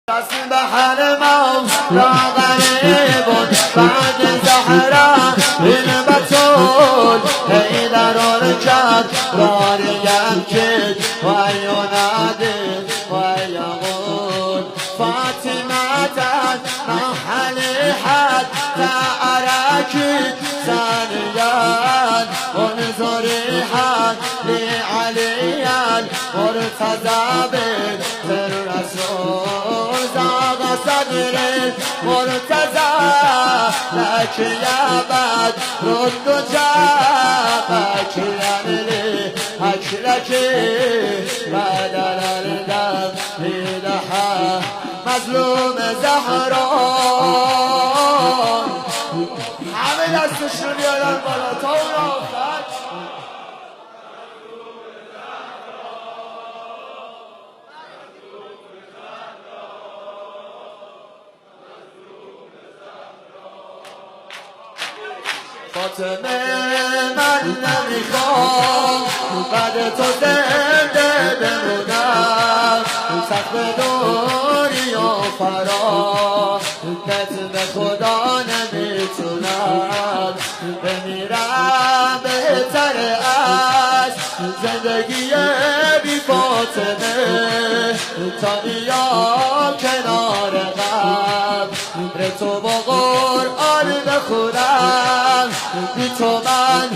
رسم بحر موج لاغری بود بعد زهرا این بطول حیدران کرد راریم کد وی نادر وی یقول فاطمة محلی حد تعرکی ثانیان انظری حد لعلیان مرتضی بنت الرسول صدر مرتضى لك يا بعد رد جابك يملي أكلك بدل الدم في دحى مظلوم زهران همه دستشون بیارن بالا تا اون آخر فاطمه من نمیخوام بعد تو زنده بمونم سخت دوری و فرار به خدا نمیتونم بمیرم بهتر از زندگی بی فاطمه تا بیام کنار قبر تو با قرآن بخونم بی تو من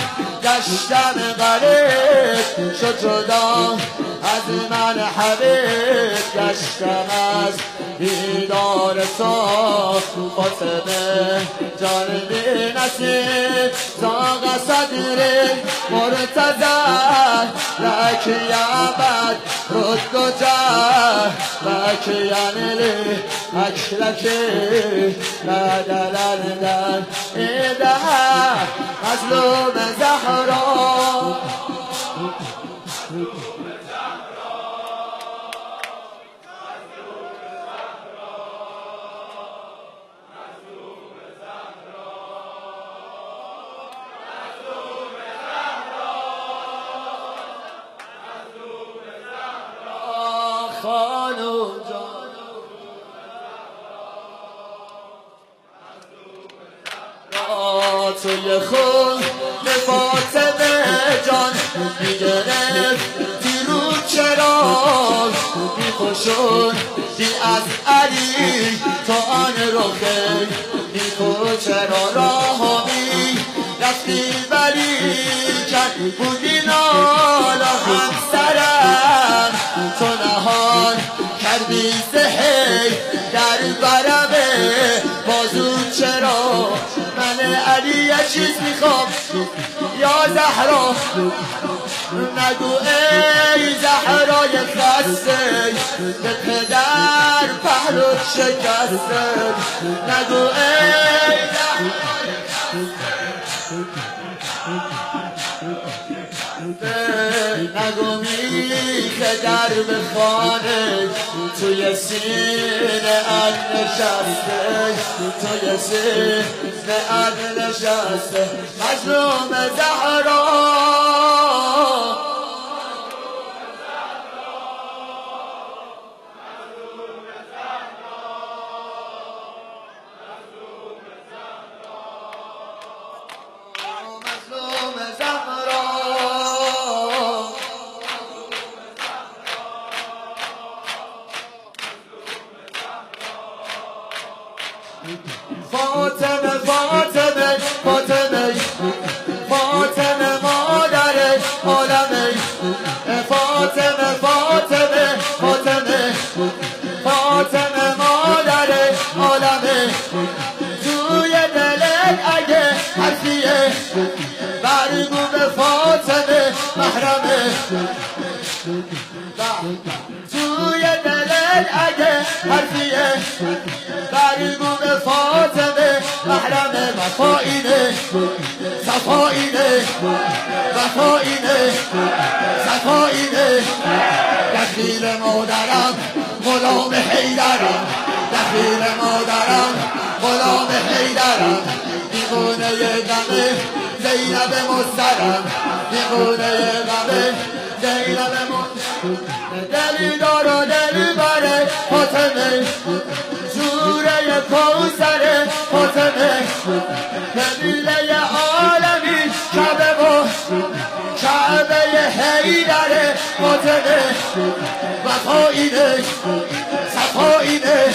گشتم غریب شد جدا از من حبیب گشتم از دیدار تو فاطمه جان بی نصیب زاغ صدری مرتضی لک یعبد رد و جه لک یملی اکلک بدل الدم ایده مظلوم زهرا خانم جان توی خون فاطمه جان میگرفتی رو چرا میخوشون دی از علی تا آن رخه میخو چرا راه می رفتی بری کن بودی نالا همسرم تو نهان کردی زهی در برمه بازو چرا من علی یه چیز میخوام یا زهرا نگو ای زهرای خسته به پدر پهلوت شکسته نگو ای نگو میخه در بخانه توی سینه اد نشسته توی سینه اد نشسته مظلوم زهرا فاطمه فاطمه فاطمه فاطمه مادر عالمه فاطمه فاطمه فاطمه فاطمه مادر عالمه توی دلت اگه حرفیه برگو به فاطمه محرمه توی دلت اگه حرفیه برگو به فاطمه محرم وفایینه صفایینه وفایینه صفایینه دخیل مادرم غلام حیدرم دخیل مادرم غلام حیدرم دیوانه غمه زینب مسترم دیوانه غمه زینب مسترم دلی دار و دلی بره فاطمه فاطمه وفا اینه صفا اینه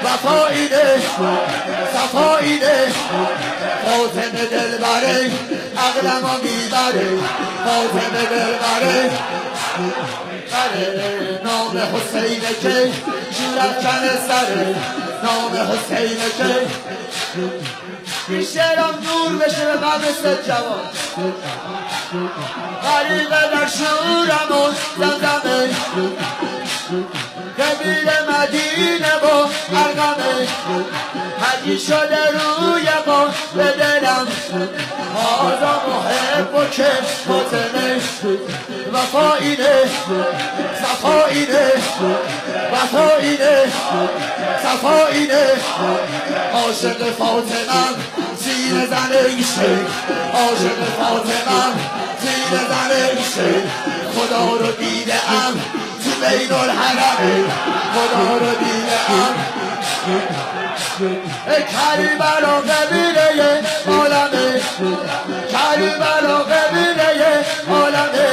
وفا اینه صفا اینه فاطمه دلبره عقلمو میبره فاطمه دلبره نام حسینه که شورت کنه سره نام حسینه که بیشترم دور بشه به مدرسه جوان غریبه در شورم و زمزمه دبیر مدینه و ارقمه حجی شده روی ما به دلم آزا محب و که فاطمه وفا اینه صفا اینه وفا اینه صفا اینه عاشق فاطمه سینه زنه شیخ عاشق فاطمه سینه زنه شیخ خدا رو دیده ام تو بین الحرمه خدا رو دیده ام کربلا قبیله عالمه کربلا قبیله عالمه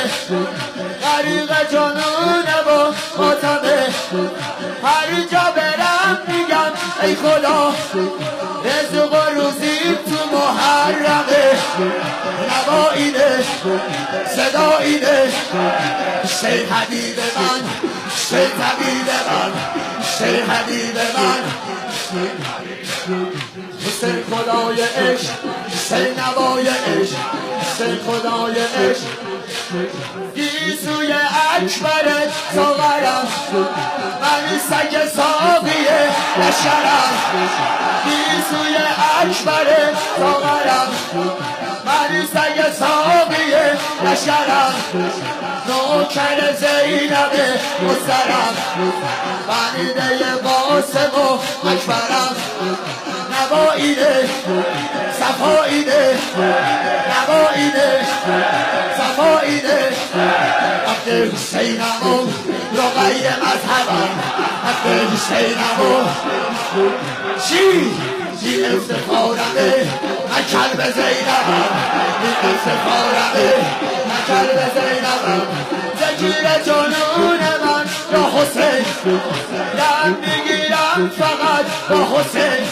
غریق جنونه و ماتمه هر جا برم میگم ای خدا رزق و روزی تو محرمه نوا اینه صدا اینه شیخ حبیب من شیخ حبیب من شیخ حبیب من حسین خدای عشق حسین نوای عشق حسین خدای عشق گیسوی اکبر ساغرم من سگ ساقیه لشکرم گیسوی اکبر ساغرم من سگ ساقیه لشکرم نوکر زینب مسترم بنده قاسم و اکبرم نوا اینه صفا اینه نوا اینه صفا اینه عبد حسینم و رقیه مذهبم عبد حسینم و چی افتخارمه من کلب زینبم این افتخارمه من کلب زینبم زگیر جنون من را حسین دم میگیرم فقط با حسین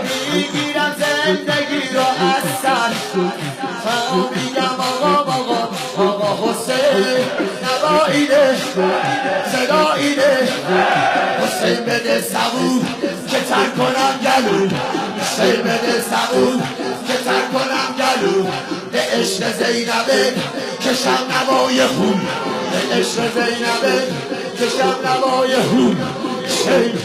میگیرم زندگی را از سر میگم آقا حسین نوا اینه صدا اینه حسین بده صبور که تر کنم گلو حسین بده صبور که تر کنم گلو به عشق زینبه کشم نوای خون به عشق زینبه کشم نوای خون شیخ